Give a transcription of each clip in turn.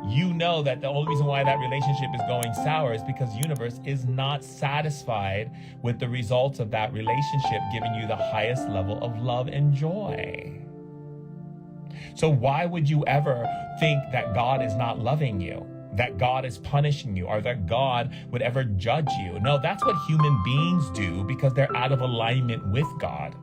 you know that the only reason why that relationship is going sour is because the universe is not satisfied with the results of that relationship giving you the highest level of love and joy. So why would you ever think that God is not loving you, that God is punishing you, or that God would ever judge you? No, that's what human beings do because they're out of alignment with God.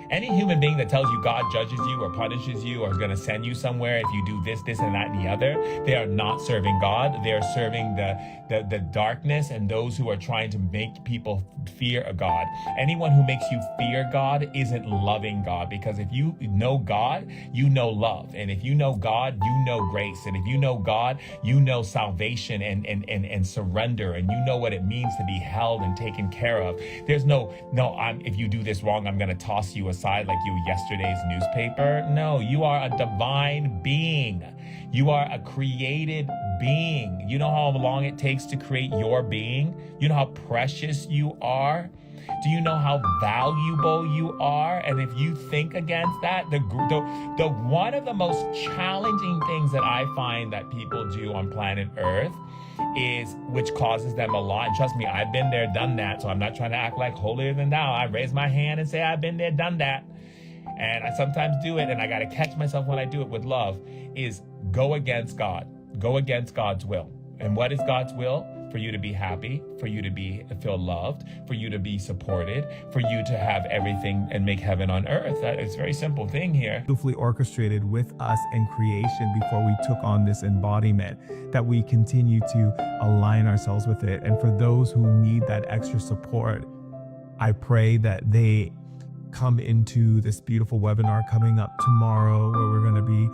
Any human being that tells you God judges you or punishes you or is going to send you somewhere if you do this, this, and that, and the other, they are not serving God. They are serving the darkness and those who are trying to make people fear a God. Anyone who makes you fear God isn't loving God, because if you know God, you know love. And if you know God, you know grace. And if you know God, you know salvation and surrender. And you know what it means to be held and taken care of. There's if you do this wrong, I'm going to toss you aside like you were yesterday's newspaper. No, you are a divine being. You are a created being. You know how long it takes to create your being? You know how precious you are? Do you know how valuable you are? And if you think against that, the one of the most challenging things that I find that people do on planet Earth is, which causes them a lot. And trust me, I've been there, done that. So I'm not trying to act like holier than thou. I raise my hand and say I've been there, done that. And I sometimes do it, and I got to catch myself when I do it with love, is go against God. Go against God's will. And what is God's will? For you to be happy, for you to feel loved, for you to be supported, for you to have everything and make heaven on earth. That is a very simple thing here. Beautifully orchestrated with us in creation before we took on this embodiment, that we continue to align ourselves with it. And for those who need that extra support, I pray that they come into this beautiful webinar coming up tomorrow, where we're going to be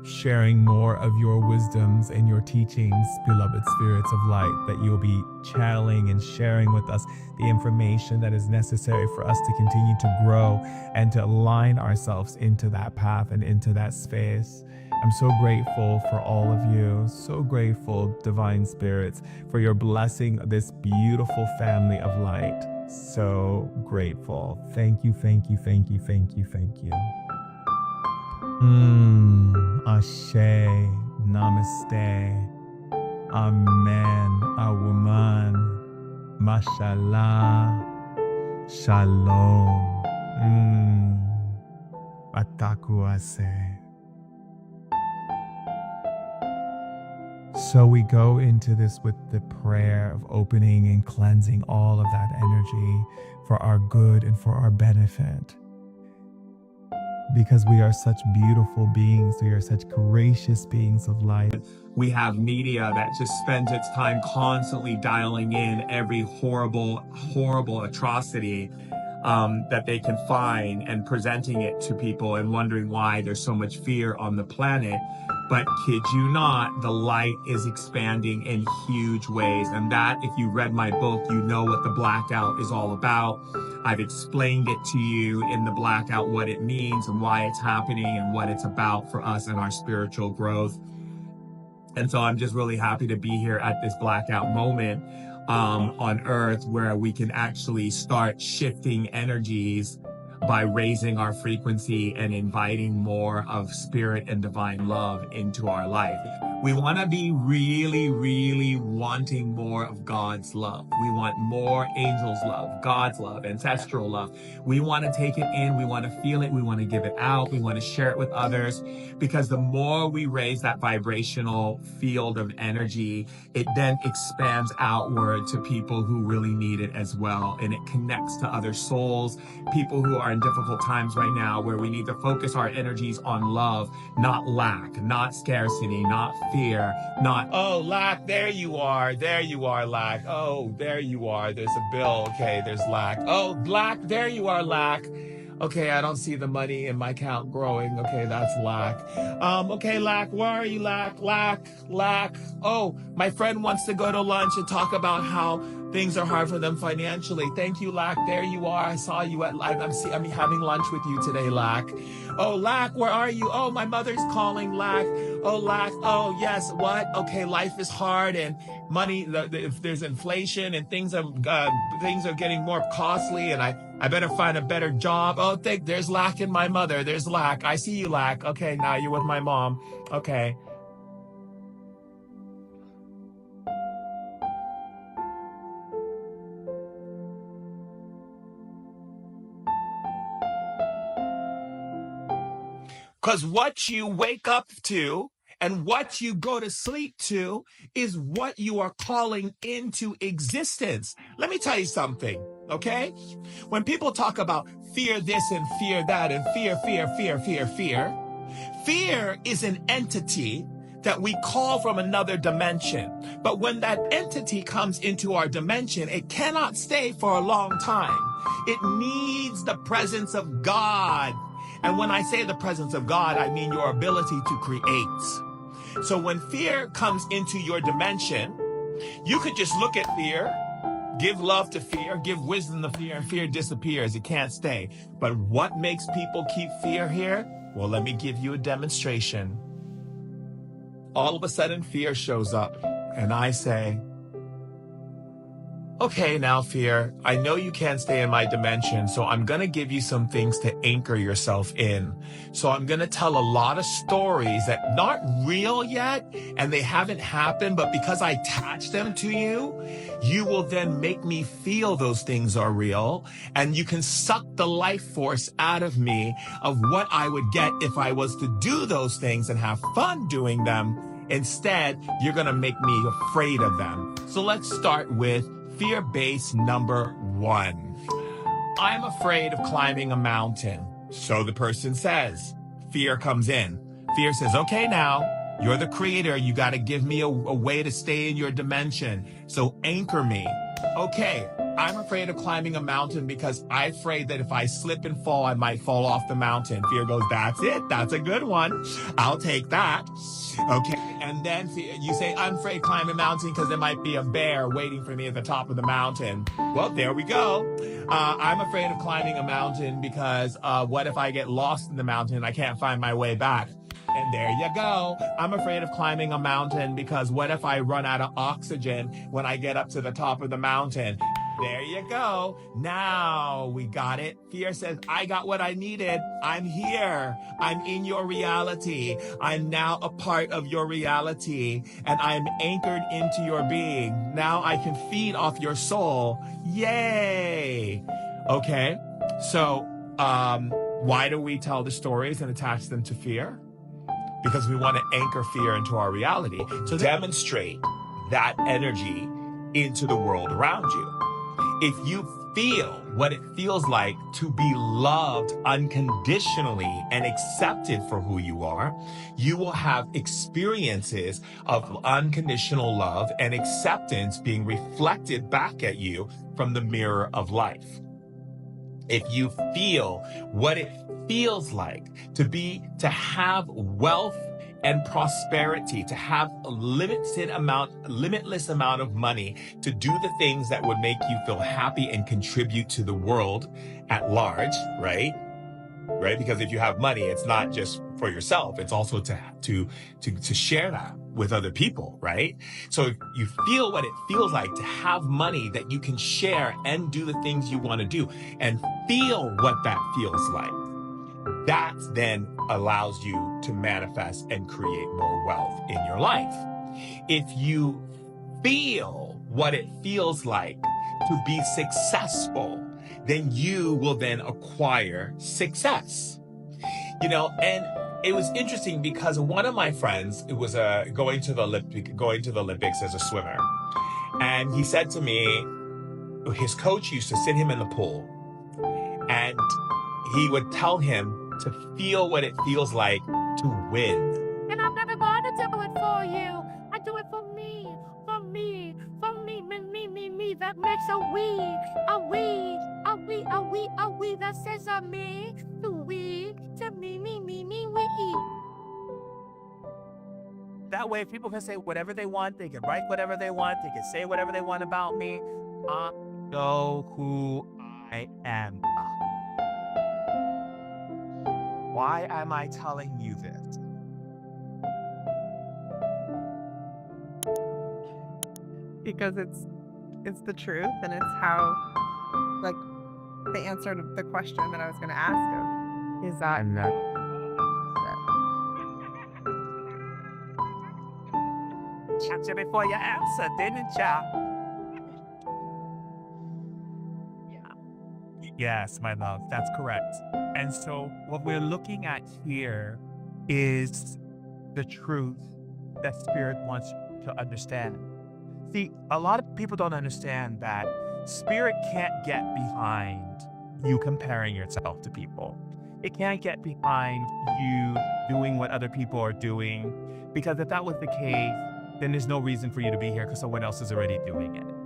sharing more of your wisdoms and your teachings, beloved spirits of light, that you'll be channeling and sharing with us the information that is necessary for us to continue to grow and to align ourselves into that path and into that space. I'm so grateful for all of you, so grateful, divine spirits, for your blessing this beautiful family of light. So grateful. Thank you, thank you, thank you, thank you, thank you. Ashe, namaste, amen, awuman, mashallah, shalom, atakuase. So we go into this with the prayer of opening and cleansing all of that energy for our good and for our benefit. Because we are such beautiful beings, we are such gracious beings of light. We have media that just spends its time constantly dialing in every horrible atrocity that they can find and presenting it to people and wondering why there's so much fear on the planet. But kid you not, the light is expanding in huge ways. And that, if you read my book, you know what the blackout is all about. I've explained it to you in the blackout, what it means and why it's happening and what it's about for us and our spiritual growth. And so I'm just really happy to be here at this blackout moment on Earth, where we can actually start shifting energies by raising our frequency and inviting more of spirit and divine love into our life. We want to be really, really wanting more of God's love. We want more angels' love, God's love, ancestral love. We want to take it in. We want to feel it. We want to give it out. We want to share it with others, because the more we raise that vibrational field of energy, it then expands outward to people who really need it as well. And it connects to other souls, people who are in difficult times right now, where we need to focus our energies on love, not lack, not scarcity, not fear, not, oh, lack, there you are, lack, oh, there you are, there's a bill, okay, there's lack, oh, lack, there you are, lack, okay, I don't see the money in my account growing, okay, that's lack, okay, lack, where are you, lack, oh, my friend wants to go to lunch and talk about how things are hard for them financially. Thank you, Lack. There you are. I saw you at, I'm having lunch with you today, Lack. Oh, Lack, where are you? Oh, my mother's calling, Lack. Oh, Lack. Oh, yes. What? Okay, life is hard and money, if there's inflation and things are getting more costly and I better find a better job. Oh, there's Lack in my mother. There's Lack. I see you, Lack. Okay, now you're with my mom. Okay. Because what you wake up to and what you go to sleep to is what you are calling into existence. Let me tell you something, okay? When people talk about fear this and fear that and fear is an entity that we call from another dimension. But when that entity comes into our dimension, it cannot stay for a long time. It needs the presence of God. And when I say the presence of God, I mean your ability to create. So when fear comes into your dimension, you could just look at fear, give love to fear, give wisdom to fear, and fear disappears. It can't stay. But what makes people keep fear here? Well, let me give you a demonstration. All of a sudden, fear shows up, and I say, okay, now fear, I know you can't stay in my dimension, so I'm going to give you some things to anchor yourself in. So I'm going to tell a lot of stories that aren't real yet, and they haven't happened, but because I attach them to you, you will then make me feel those things are real, and you can suck the life force out of me of what I would get if I was to do those things and have fun doing them. Instead, you're going to make me afraid of them. So let's start with fear base number 1. I'm afraid of climbing a mountain. So the person says, fear comes in. Fear says, okay, now you're the creator. You got to give me a way to stay in your dimension. So anchor me. Okay, I'm afraid of climbing a mountain because I'm afraid that if I slip and fall, I might fall off the mountain. Fear goes, that's it. That's a good one. I'll take that. Okay. And then you say, I'm afraid of climbing a mountain because there might be a bear waiting for me at the top of the mountain. Well, there we go. I'm afraid of climbing a mountain because what if I get lost in the mountain and I can't find my way back? And there you go. I'm afraid of climbing a mountain because what if I run out of oxygen when I get up to the top of the mountain? There you go. Now we got it. Fear says, I got what I needed. I'm here. I'm in your reality. I'm now a part of your reality, and I'm anchored into your being. Now I can feed off your soul. Yay. Okay. So, why do we tell the stories and attach them to fear? Because we want to anchor fear into our reality to demonstrate that energy into the world around you. If you feel what it feels like to be loved unconditionally and accepted for who you are, you will have experiences of unconditional love and acceptance being reflected back at you from the mirror of life. If you feel what it feels like to have wealth and prosperity, to have a limitless amount of money, to do the things that would make you feel happy and contribute to the world at large, right? Right? Because if you have money, it's not just for yourself, it's also to share that with other people, right? So if you feel what it feels like to have money that you can share and do the things you want to do, and feel what that feels like, that then allows you to manifest and create more wealth in your life. If you feel what it feels like to be successful, then you will then acquire success. You know, and it was interesting because one of my friends, it was going to the Olympics as a swimmer. And he said to me, his coach used to sit him in the pool and he would tell him to feel what it feels like to win. And I'm never going to do it for you. I do it for me, for me, for me, me. That makes a we, that says a me, to we, to me, we. That way, people can say whatever they want. They can write whatever they want. They can say whatever they want about me. I know who I am. Why am I telling you this? Because it's the truth, and it's how, like, the answer to the question that I was going to ask him is that Checked you before you answered, didn't ya? Yes, my love, that's correct. And so what we're looking at here is the truth that Spirit wants you to understand. See, a lot of people don't understand that Spirit can't get behind you comparing yourself to people. It can't get behind you doing what other people are doing, because if that was the case, then there's no reason for you to be here because someone else is already doing it.